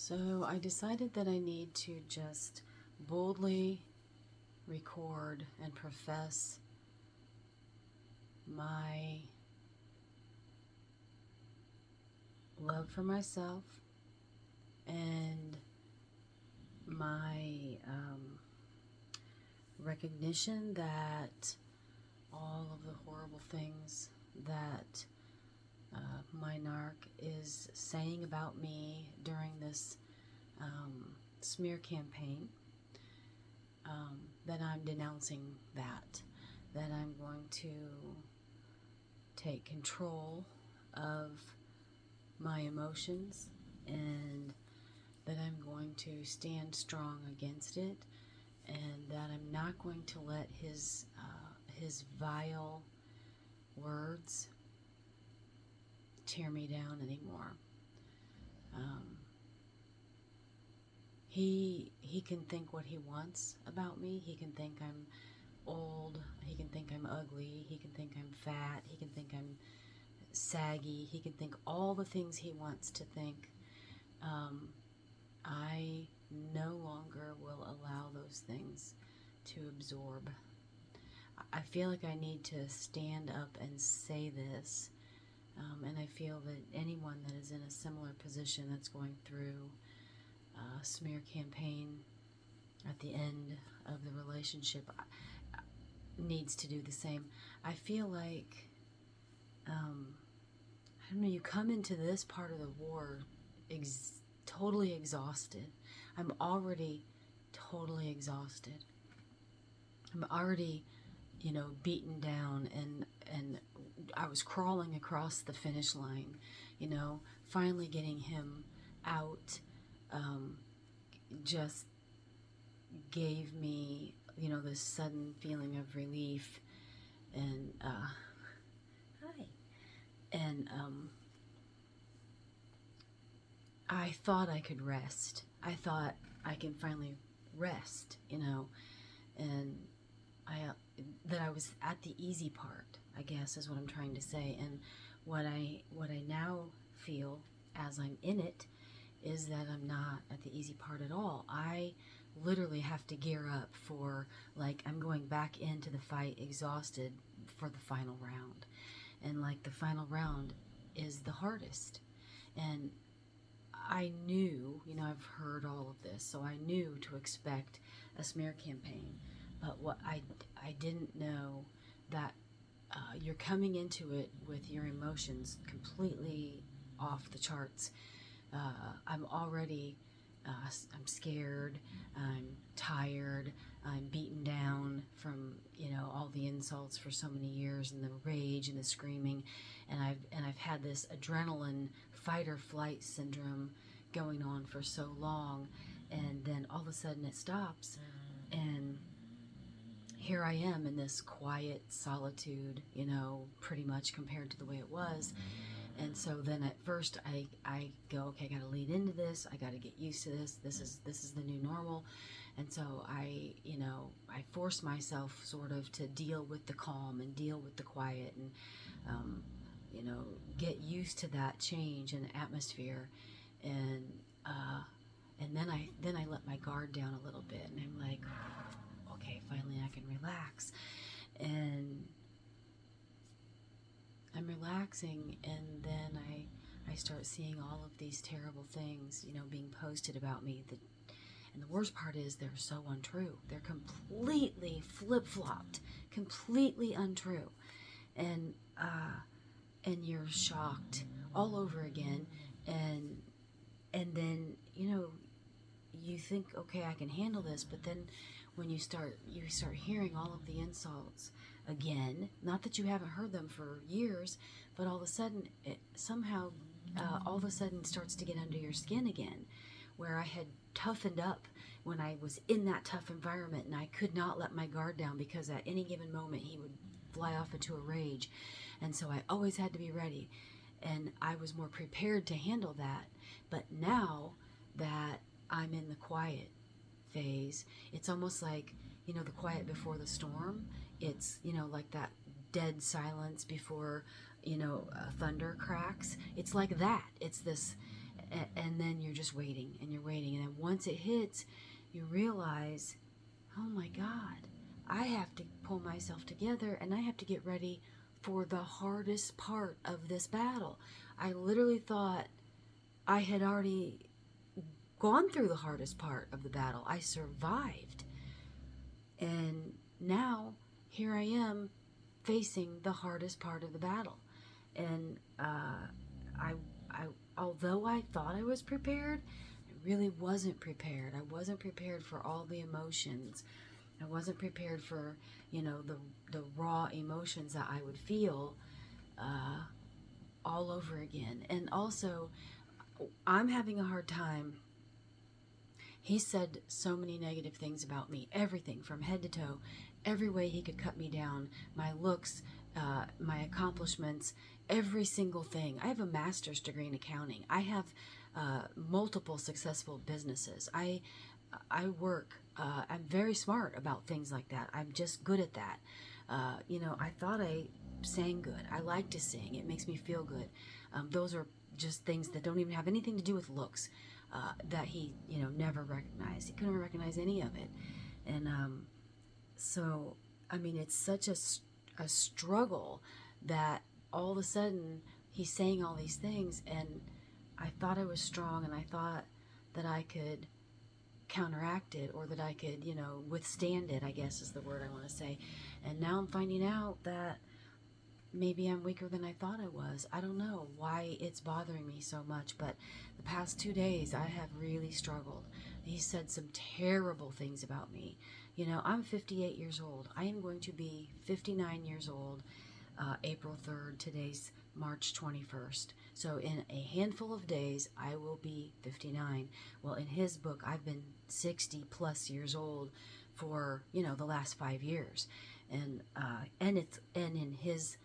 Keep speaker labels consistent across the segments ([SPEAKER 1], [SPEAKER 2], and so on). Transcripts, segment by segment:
[SPEAKER 1] So I decided that I need to just boldly record and profess my love for myself and my recognition that all of the horrible things that my narc is saying about me during this smear campaign, that I'm denouncing that I'm going to take control of my emotions, and that I'm going to stand strong against it, and that I'm not going to let his vile words tear me down anymore. He can think what he wants about me. He can think I'm old. He can think I'm ugly. He can think I'm fat. He can think I'm saggy. He can think all the things he wants to think. I no longer will allow those things to absorb. I feel like I need to stand up and say this, and I feel that anyone that is in a similar position that's going through a smear campaign at the end of the relationship needs to do the same. I feel like, I don't know, you come into this part of the war totally exhausted. I'm already totally exhausted. I'm already, beaten down, and I was crawling across the finish line, finally getting him out, just gave me, this sudden feeling of relief, and, hi, and, I thought I could rest. I thought I can finally rest, and that I was at the easy part, I guess is what I'm trying to say. And what I now feel as I'm in it is that I'm not at the easy part at all. I literally have to gear up for, like, I'm going back into the fight exhausted for the final round. And like, the final round is the hardest. And I knew, I've heard all of this, so I knew to expect a smear campaign. But what I didn't know that you're coming into it with your emotions completely off the charts. I'm already, I'm scared, I'm tired, I'm beaten down from, all the insults for so many years, and the rage and the screaming, and I've had this adrenaline fight or flight syndrome going on for so long, and then all of a sudden it stops, and here I am in this quiet solitude, pretty much compared to the way it was. And so then at first I go, okay, I got to lead into this. I got to get used to this. This is the new normal. And so I force myself sort of to deal with the calm and deal with the quiet, and, get used to that change in atmosphere. And then I let my guard down a little bit, and I'm like, okay, finally I can relax. And I'm relaxing, and then I start seeing all of these terrible things, being posted about me. And the worst part is they're so untrue. They're completely flip-flopped, completely untrue. And you're shocked all over again. And then, you think, okay, I can handle this, but then when you start hearing all of the insults again, not that you haven't heard them for years, but all of a sudden it somehow all of a sudden starts to get under your skin again, where I had toughened up when I was in that tough environment, and I could not let my guard down, because at any given moment he would fly off into a rage, and so I always had to be ready, and I was more prepared to handle that. But now that I'm in the quiet phase, it's almost like, the quiet before the storm. It's, like that dead silence before, thunder cracks. It's like that. It's this, And then you're just waiting and you're waiting. And then once it hits, you realize, oh my God, I have to pull myself together and I have to get ready for the hardest part of this battle. I literally thought I had already gone through the hardest part of the battle. I survived. And now here I am facing the hardest part of the battle. And although I thought I was prepared, I really wasn't prepared. I wasn't prepared for all the emotions. I wasn't prepared for, the raw emotions that I would feel all over again. And also, I'm having a hard time. He said so many negative things about me, everything from head to toe, every way he could cut me down, my looks, my accomplishments, every single thing. I have a master's degree in accounting. I have multiple successful businesses. I work. I'm very smart about things like that. I'm just good at that. I thought I sang good. I like to sing. It makes me feel good. Those are just things that don't even have anything to do with looks. That he, never recognized. He couldn't recognize any of it. And so, I mean, it's such a struggle that all of a sudden he's saying all these things, and I thought I was strong, and I thought that I could counteract it, or that I could, withstand it, I guess is the word I want to say. And now I'm finding out that maybe I'm weaker than I thought I was. I don't know why it's bothering me so much, but the past 2 days I have really struggled. He said some terrible things about me. I'm 58 years old. I am going to be 59 years old April 3rd. Today's March 21st. So in a handful of days, I will be 59. Well, in his book, I've been 60 plus years old for, the last 5 years. And in his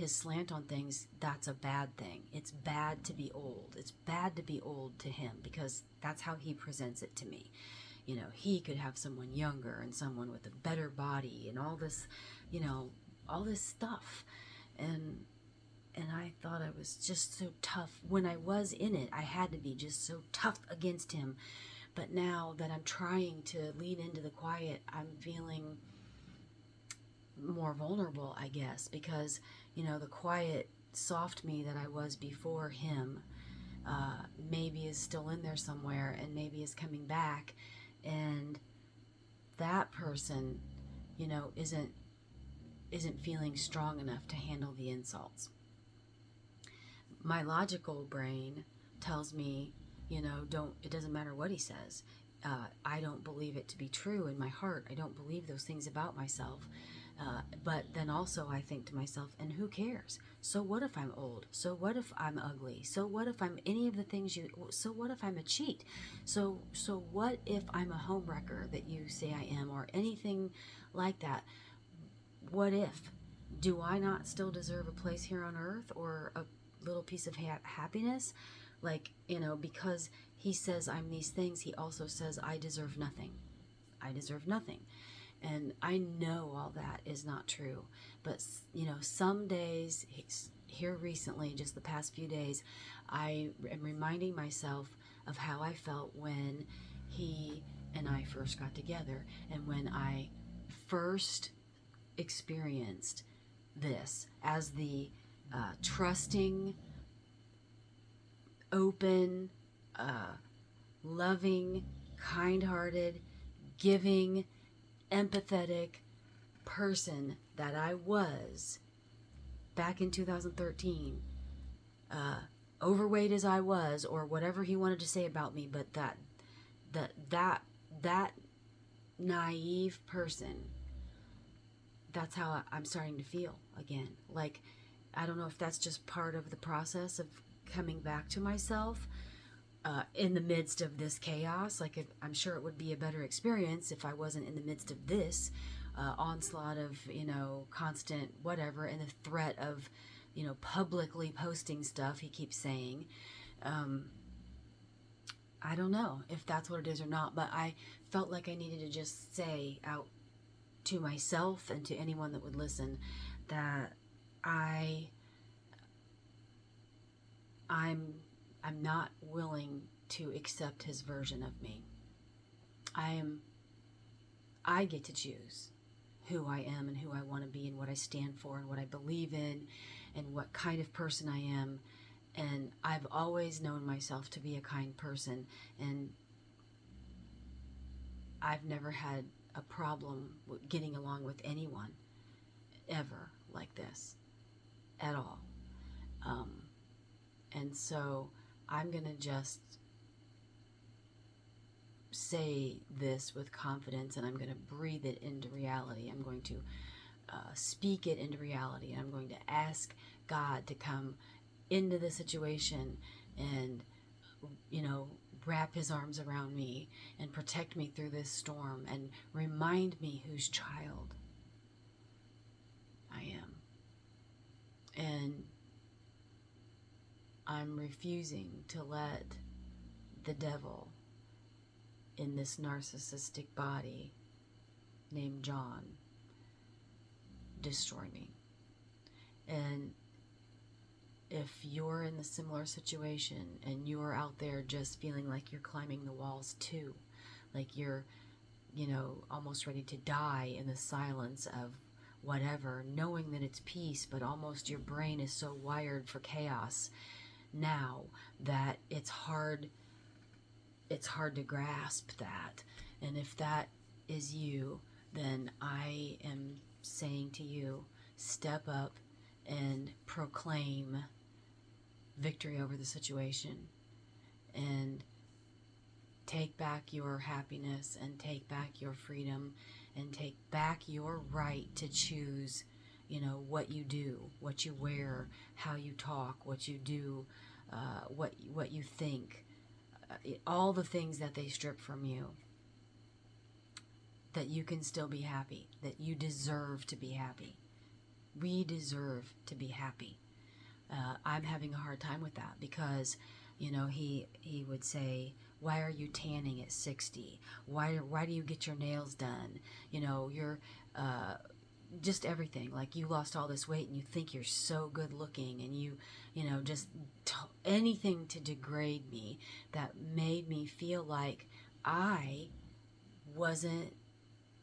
[SPEAKER 1] slant on things, that's a bad thing. It's bad to be old. It's bad to be old to him, because that's how he presents it to me. He could have someone younger and someone with a better body and all this, all this stuff. And I thought I was just so tough. When I was in it, I had to be just so tough against him. But now that I'm trying to lean into the quiet, I'm feeling more vulnerable, I guess, because, the quiet, soft me that I was before him maybe is still in there somewhere, and maybe is coming back, and that person, isn't feeling strong enough to handle the insults. My logical brain tells me, it doesn't matter what he says. I don't believe it to be true in my heart. I don't believe those things about myself. But then also I think to myself, and who cares? So what if I'm old? So what if I'm ugly? So what if I'm any of the things so what if I'm a cheat? So what if I'm a homewrecker that you say I am, or anything like that? What if? Do I not still deserve a place here on earth, or a little piece of happiness? Because he says I'm these things, he also says I deserve nothing. I deserve nothing. And I know all that is not true. But, some days, here recently, just the past few days, I am reminding myself of how I felt when he and I first got together, and when I first experienced this as the trusting, open, loving, kind-hearted, giving, empathetic person that I was back in 2013, overweight as I was, or whatever he wanted to say about me, but that naive person, that's how I'm starting to feel again. I don't know if that's just part of the process of coming back to myself in the midst of this chaos. I'm sure it would be a better experience if I wasn't in the midst of this onslaught of, constant whatever, and the threat of, publicly posting stuff he keeps saying. I don't know if that's what it is or not, but I felt like I needed to just say out to myself and to anyone that would listen that I'm I'm not willing to accept his version of me. I get to choose who I am and who I want to be and what I stand for and what I believe in and what kind of person I am. And I've always known myself to be a kind person, and I've never had a problem with getting along with anyone ever like this at all. And so I'm going to just say this with confidence, and I'm going to breathe it into reality. I'm going to speak it into reality, and I'm going to ask God to come into the situation and, wrap his arms around me and protect me through this storm and remind me whose child I am. And I'm refusing to let the devil in this narcissistic body named John destroy me. And if you're in the similar situation and you're out there just feeling like you're climbing the walls too, like you're, almost ready to die in the silence of whatever, knowing that it's peace, but almost your brain is so wired for chaos now that it's hard to grasp that. And if that is you, then I am saying to you, step up and proclaim victory over the situation and take back your happiness and take back your freedom and take back your right to choose, what you do, what you wear, how you talk, what you do, what you think, all the things that they strip from you, that you can still be happy, that you deserve to be happy. We deserve to be happy. I'm having a hard time with that because, he would say, why are you tanning at 60? Why do you get your nails done? You're just everything. Like, you lost all this weight and you think you're so good looking, and just anything to degrade me that made me feel like I wasn't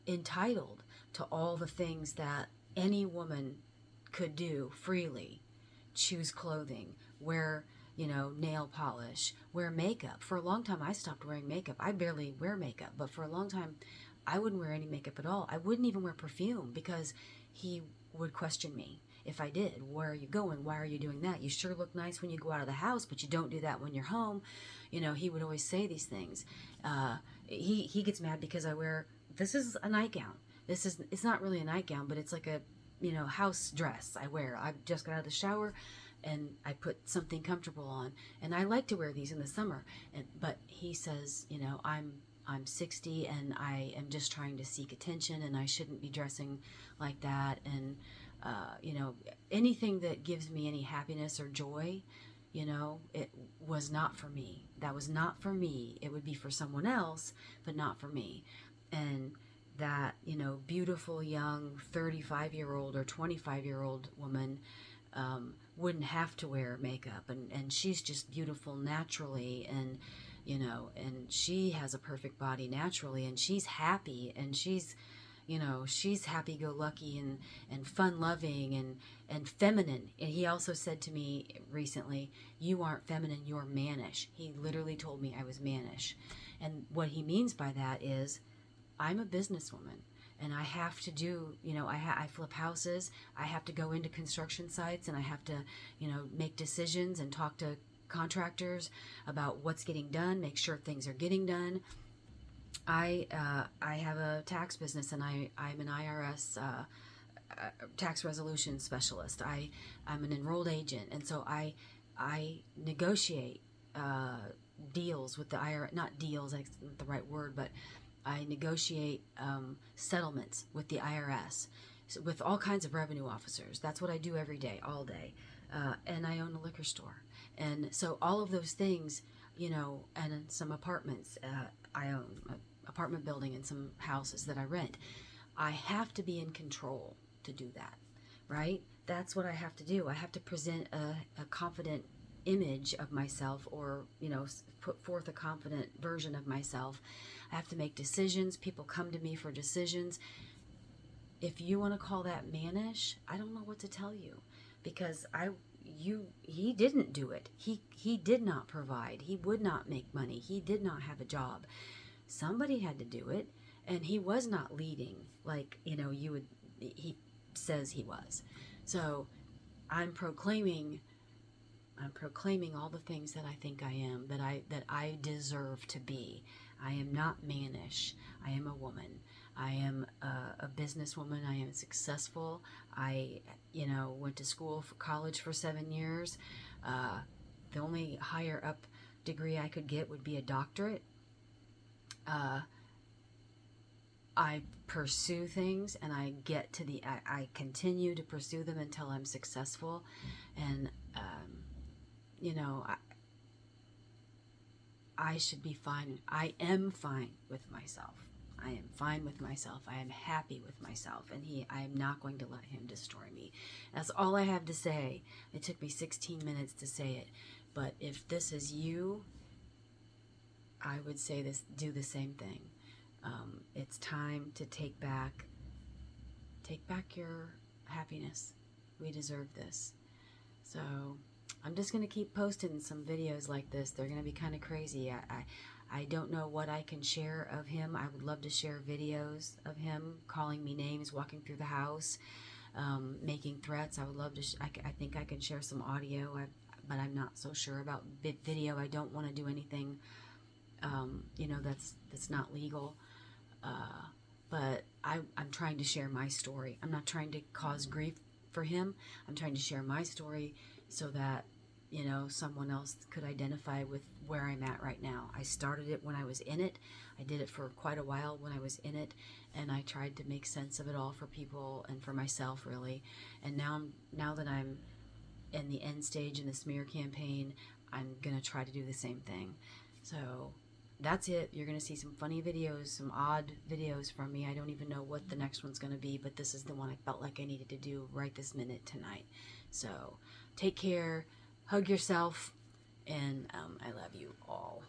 [SPEAKER 1] entitled to all the things that any woman could do freely. Choose clothing, wear, nail polish, wear makeup. For a long time, I stopped wearing makeup. I barely wear makeup, but for a long time, I wouldn't wear any makeup at all. I wouldn't even wear perfume because he would question me if I did. Where are you going? Why are you doing that? You sure look nice when you go out of the house, but you don't do that when you're home. He would always say these things. He gets mad because I wear, this is a nightgown. It's not really a nightgown, but it's like a, house dress I wear. I just got out of the shower and I put something comfortable on, and I like to wear these in the summer. But he says, I'm 60 and I am just trying to seek attention, and I shouldn't be dressing like that. And, anything that gives me any happiness or joy, it was not for me. That was not for me. It would be for someone else, but not for me. And that, beautiful young 35-year-old or 25-year-old woman wouldn't have to wear makeup, and she's just beautiful naturally, and and she has a perfect body naturally, and she's happy, and she's happy-go-lucky and fun-loving and feminine. And he also said to me recently, you aren't feminine, you're mannish. He literally told me I was mannish. And what he means by that is, I'm a businesswoman, and I have to do, I flip houses, I have to go into construction sites, and I have to, make decisions and talk to contractors about what's getting done, make sure things are getting done. I have a tax business, and I'm an IRS tax resolution specialist. I'm an enrolled agent, and so I negotiate deals with the IRS, not deals, that's not the right word, but I negotiate settlements with the IRS, with all kinds of revenue officers. That's what I do every day, all day. And I own a liquor store. And so all of those things, and some apartments, I own an apartment building and some houses that I rent. I have to be in control to do that, right? That's what I have to do. I have to present a confident image of myself, or, you know, put forth a confident version of myself. I have to make decisions. People come to me for decisions. If you want to call that mannish, I don't know what to tell you, because he didn't do it. He did not provide. He would not make money. He did not have a job. Somebody had to do it, and he was not leading like, you know, he says he was. So I'm proclaiming all the things that I think I am, that I deserve to be. I am not mannish. I am a woman. I am a businesswoman. I am successful. I, you know, went to college for 7 years. The only higher up degree I could get would be a doctorate. I pursue things, and I get to I continue to pursue them until I'm successful. And, you know, I should be fine. I am fine with myself. I am fine with myself. I am happy with myself. And I am not going to let him destroy me. That's all I have to say. It took me 16 minutes to say it. But if this is you, I would say do the same thing. It's time to take back your happiness. We deserve this. So I'm just going to keep posting some videos like this. They're going to be kind of crazy. I don't know what I can share of him. I would love to share videos of him calling me names, walking through the house, making threats. I would love to, I think I can share some audio, but I'm not so sure about video. I don't want to do anything, you know, that's not legal. But I'm trying to share my story. I'm not trying to cause grief for him. I'm trying to share my story so that, you know, someone else could identify with where I'm at right now. I started it when I was in it. I did it for quite a while when I was in it, and I tried to make sense of it all for people and for myself, really. And now that I'm in the end stage in the smear campaign, I'm gonna try to do the same thing. So that's it. You're going to see some funny videos, some odd videos from me. I don't even know what the next one's going to be, but this is the one I felt like I needed to do right this minute tonight. So take care, hug yourself, and I love you all.